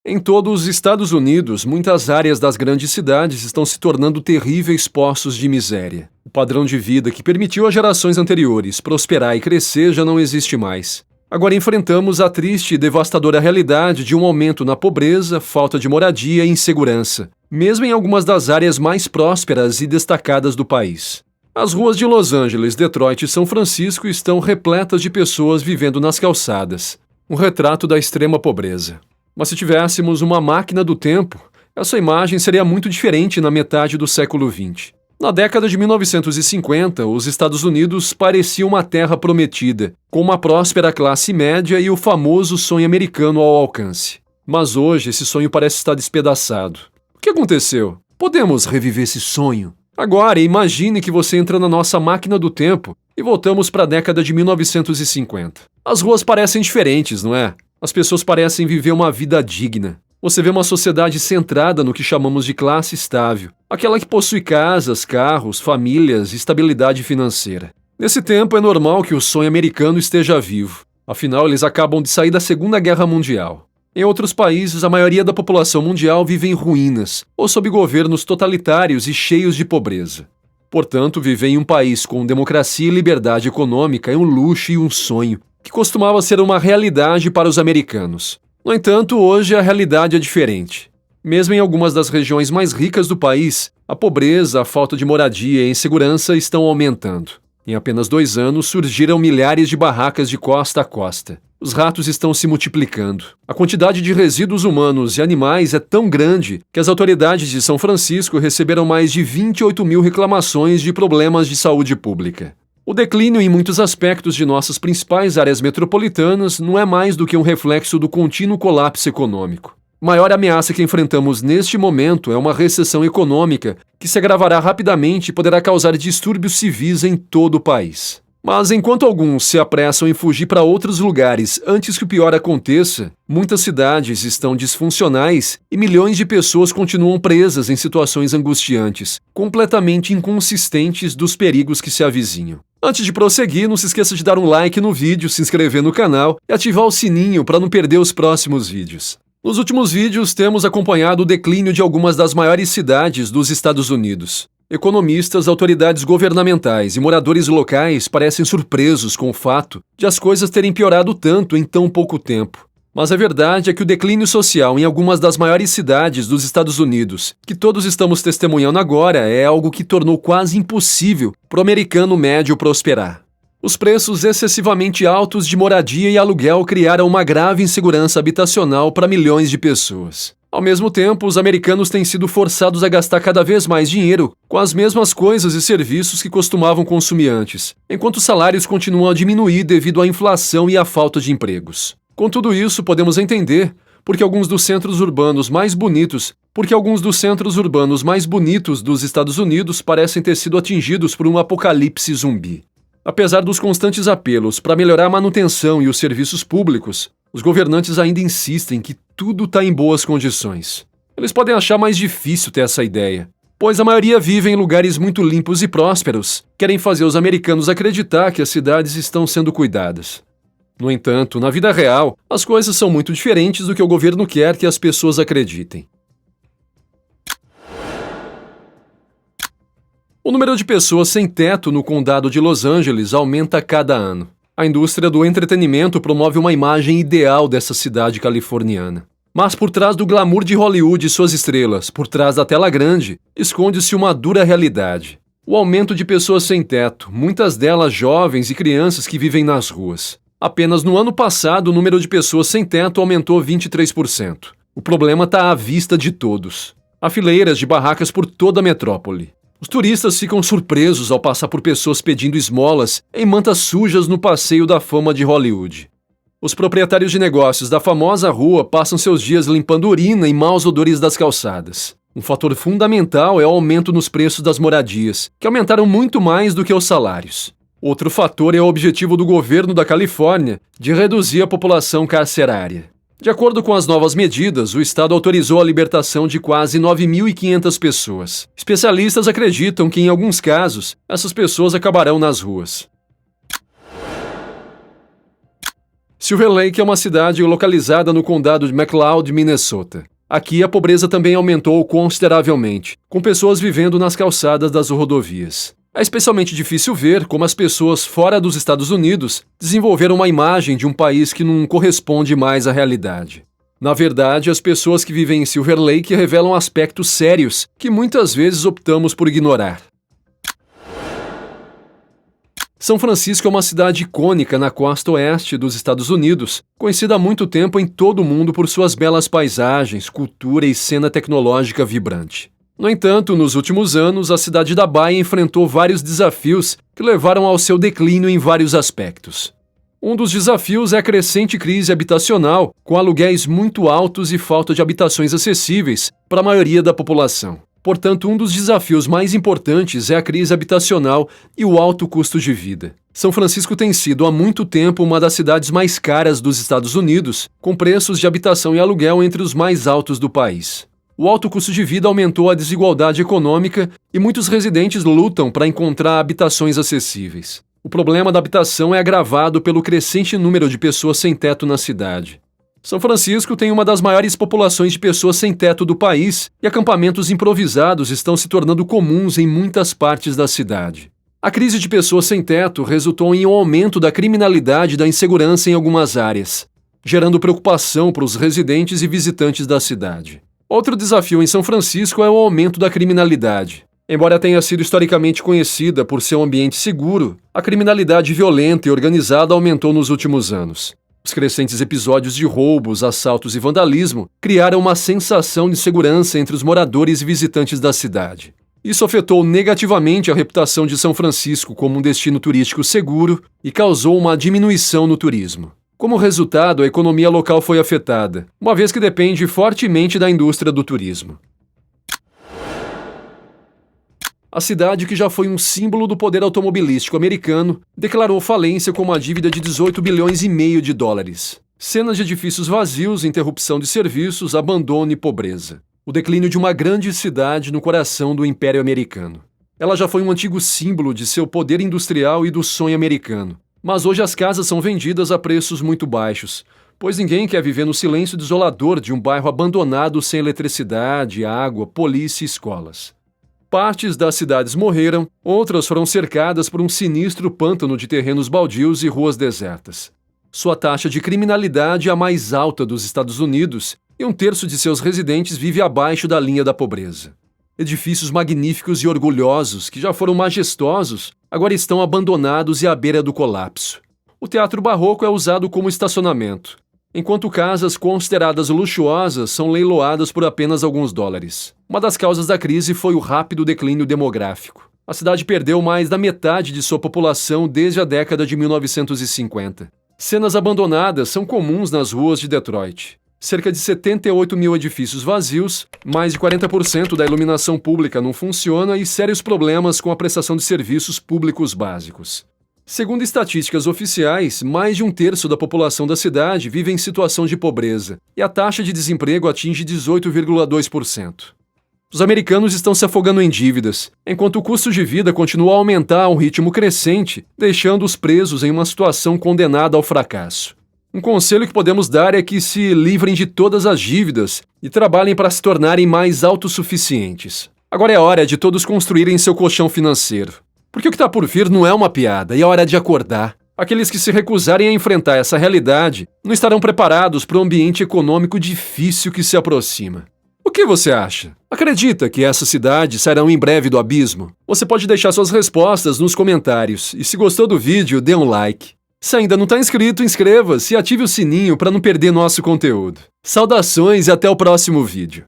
Em todos os Estados Unidos, muitas áreas das grandes cidades estão se tornando terríveis poços de miséria. O padrão de vida que permitiu às gerações anteriores prosperar e crescer já não existe mais. Agora enfrentamos a triste e devastadora realidade de um aumento na pobreza, falta de moradia e insegurança, mesmo em algumas das áreas mais prósperas e destacadas do país. As ruas de Los Angeles, Detroit e São Francisco estão repletas de pessoas vivendo nas calçadas. Um retrato da extrema pobreza. Mas se tivéssemos uma máquina do tempo, essa imagem seria muito diferente na metade do século XX. Na década de 1950, os Estados Unidos pareciam uma terra prometida, com uma próspera classe média e o famoso sonho americano ao alcance. Mas hoje esse sonho parece estar despedaçado. O que aconteceu? Podemos reviver esse sonho? Agora, imagine que você entra na nossa máquina do tempo e voltamos para a década de 1950. As ruas parecem diferentes, não é? As pessoas parecem viver uma vida digna. Você vê uma sociedade centrada no que chamamos de classe estável, aquela que possui casas, carros, famílias e estabilidade financeira. Nesse tempo é normal que o sonho americano esteja vivo, afinal eles acabam de sair da Segunda Guerra Mundial. Em outros países, a maioria da população mundial vive em ruínas ou sob governos totalitários e cheios de pobreza. Portanto, viver em um país com democracia e liberdade econômica é um luxo e um sonho, que costumava ser uma realidade para os americanos. No entanto, hoje a realidade é diferente. Mesmo em algumas das regiões mais ricas do país, a pobreza, a falta de moradia e a insegurança estão aumentando. Em apenas 2 anos, surgiram milhares de barracas de costa a costa. Os ratos estão se multiplicando. A quantidade de resíduos humanos e animais é tão grande que as autoridades de São Francisco receberam mais de 28 mil reclamações de problemas de saúde pública. O declínio em muitos aspectos de nossas principais áreas metropolitanas não é mais do que um reflexo do contínuo colapso econômico. A maior ameaça que enfrentamos neste momento é uma recessão econômica que se agravará rapidamente e poderá causar distúrbios civis em todo o país. Mas enquanto alguns se apressam em fugir para outros lugares antes que o pior aconteça, muitas cidades estão disfuncionais e milhões de pessoas continuam presas em situações angustiantes, completamente inconsistentes dos perigos que se avizinham. Antes de prosseguir, não se esqueça de dar um like no vídeo, se inscrever no canal e ativar o sininho para não perder os próximos vídeos. Nos últimos vídeos, temos acompanhado o declínio de algumas das maiores cidades dos Estados Unidos. Economistas, autoridades governamentais e moradores locais parecem surpresos com o fato de as coisas terem piorado tanto em tão pouco tempo. Mas a verdade é que o declínio social em algumas das maiores cidades dos Estados Unidos, que todos estamos testemunhando agora, é algo que tornou quase impossível para o americano médio prosperar. Os preços excessivamente altos de moradia e aluguel criaram uma grave insegurança habitacional para milhões de pessoas. Ao mesmo tempo, os americanos têm sido forçados a gastar cada vez mais dinheiro com as mesmas coisas e serviços que costumavam consumir antes, enquanto os salários continuam a diminuir devido à inflação e à falta de empregos. Com tudo isso, podemos entender porque alguns dos centros urbanos mais bonitos dos Estados Unidos parecem ter sido atingidos por um apocalipse zumbi. Apesar dos constantes apelos para melhorar a manutenção e os serviços públicos, os governantes ainda insistem que tudo está em boas condições. Eles podem achar mais difícil ter essa ideia, pois a maioria vive em lugares muito limpos e prósperos, querem fazer os americanos acreditar que as cidades estão sendo cuidadas. No entanto, na vida real, as coisas são muito diferentes do que o governo quer que as pessoas acreditem. O número de pessoas sem teto no condado de Los Angeles aumenta a cada ano. A indústria do entretenimento promove uma imagem ideal dessa cidade californiana. Mas por trás do glamour de Hollywood e suas estrelas, por trás da tela grande, esconde-se uma dura realidade. O aumento de pessoas sem teto, muitas delas jovens e crianças que vivem nas ruas. Apenas no ano passado, o número de pessoas sem teto aumentou 23%. O problema está à vista de todos. Há fileiras de barracas por toda a metrópole. Os turistas ficam surpresos ao passar por pessoas pedindo esmolas em mantas sujas no passeio da fama de Hollywood. Os proprietários de negócios da famosa rua passam seus dias limpando urina e maus odores das calçadas. Um fator fundamental é o aumento nos preços das moradias, que aumentaram muito mais do que os salários. Outro fator é o objetivo do governo da Califórnia de reduzir a população carcerária. De acordo com as novas medidas, o Estado autorizou a libertação de quase 9.500 pessoas. Especialistas acreditam que, em alguns casos, essas pessoas acabarão nas ruas. Silver Lake é uma cidade localizada no condado de McLeod, Minnesota. Aqui a pobreza também aumentou consideravelmente, com pessoas vivendo nas calçadas das rodovias. É especialmente difícil ver como as pessoas fora dos Estados Unidos desenvolveram uma imagem de um país que não corresponde mais à realidade. Na verdade, as pessoas que vivem em Silver Lake revelam aspectos sérios que muitas vezes optamos por ignorar. São Francisco é uma cidade icônica na costa oeste dos Estados Unidos, conhecida há muito tempo em todo o mundo por suas belas paisagens, cultura e cena tecnológica vibrante. No entanto, nos últimos anos, a cidade da Baia enfrentou vários desafios que levaram ao seu declínio em vários aspectos. Um dos desafios é a crescente crise habitacional, com aluguéis muito altos e falta de habitações acessíveis para a maioria da população. Portanto, um dos desafios mais importantes é a crise habitacional e o alto custo de vida. São Francisco tem sido há muito tempo uma das cidades mais caras dos Estados Unidos, com preços de habitação e aluguel entre os mais altos do país. O alto custo de vida aumentou a desigualdade econômica e muitos residentes lutam para encontrar habitações acessíveis. O problema da habitação é agravado pelo crescente número de pessoas sem teto na cidade. São Francisco tem uma das maiores populações de pessoas sem teto do país e acampamentos improvisados estão se tornando comuns em muitas partes da cidade. A crise de pessoas sem teto resultou em um aumento da criminalidade e da insegurança em algumas áreas, gerando preocupação para os residentes e visitantes da cidade. Outro desafio em São Francisco é o aumento da criminalidade. Embora tenha sido historicamente conhecida por ser um ambiente seguro, a criminalidade violenta e organizada aumentou nos últimos anos. Os crescentes episódios de roubos, assaltos e vandalismo criaram uma sensação de segurança entre os moradores e visitantes da cidade. Isso afetou negativamente a reputação de São Francisco como um destino turístico seguro e causou uma diminuição no turismo. Como resultado, a economia local foi afetada, uma vez que depende fortemente da indústria do turismo. A cidade, que já foi um símbolo do poder automobilístico americano, declarou falência com uma dívida de 18 bilhões e meio de dólares. Cenas de edifícios vazios, interrupção de serviços, abandono e pobreza. O declínio de uma grande cidade no coração do Império Americano. Ela já foi um antigo símbolo de seu poder industrial e do sonho americano. Mas hoje as casas são vendidas a preços muito baixos, pois ninguém quer viver no silêncio desolador de um bairro abandonado sem eletricidade, água, polícia e escolas. Partes das cidades morreram, outras foram cercadas por um sinistro pântano de terrenos baldios e ruas desertas. Sua taxa de criminalidade é a mais alta dos Estados Unidos e 1/3 de seus residentes vive abaixo da linha da pobreza. Edifícios magníficos e orgulhosos, que já foram majestosos, agora estão abandonados e à beira do colapso. O Teatro Barroco é usado como estacionamento, enquanto casas consideradas luxuosas são leiloadas por apenas alguns dólares. Uma das causas da crise foi o rápido declínio demográfico. A cidade perdeu mais da metade de sua população desde a década de 1950. Cenas abandonadas são comuns nas ruas de Detroit. Cerca de 78 mil edifícios vazios, mais de 40% da iluminação pública não funciona e sérios problemas com a prestação de serviços públicos básicos. Segundo estatísticas oficiais, mais de 1/3 da população da cidade vive em situação de pobreza e a taxa de desemprego atinge 18,2%. Os americanos estão se afogando em dívidas, enquanto o custo de vida continua a aumentar a um ritmo crescente, deixando-os presos em uma situação condenada ao fracasso. Um conselho que podemos dar é que se livrem de todas as dívidas e trabalhem para se tornarem mais autossuficientes. Agora é hora de todos construírem seu colchão financeiro. Porque o que está por vir não é uma piada e é hora de acordar. Aqueles que se recusarem a enfrentar essa realidade não estarão preparados para o ambiente econômico difícil que se aproxima. O que você acha? Acredita que essas cidades sairão em breve do abismo? Você pode deixar suas respostas nos comentários e se gostou do vídeo, dê um like. Se ainda não está inscrito, inscreva-se e ative o sininho para não perder nosso conteúdo. Saudações e até o próximo vídeo.